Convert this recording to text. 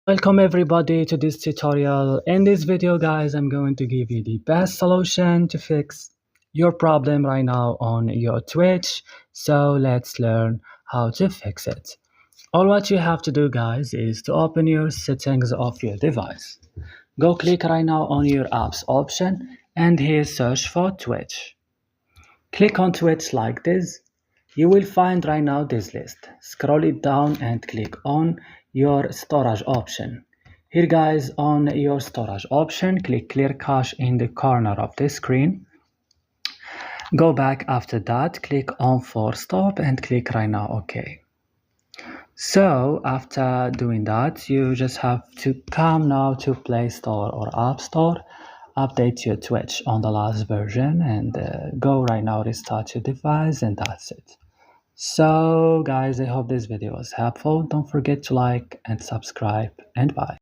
Welcome everybody to this tutorial. In this video guys, I'm going to give you the best solution to fix your problem right now on your Twitch. So let's learn how to fix it. All what you have to do guys is to open your settings of your device. Go click right now on your apps option and here search for Twitch. Click on Twitch like this. You will find right now this list. Scroll it down and click on your storage option. Here guys, on your storage option, click clear cache in the corner of the screen. Go back after that, click on force stop and click right now OK. So after doing that, you just have to come now to Play Store or App Store, update your Twitch on the last version and go right now restart your device, and that's it. So guys, I hope this video was helpful. Don't forget to like and subscribe, and bye.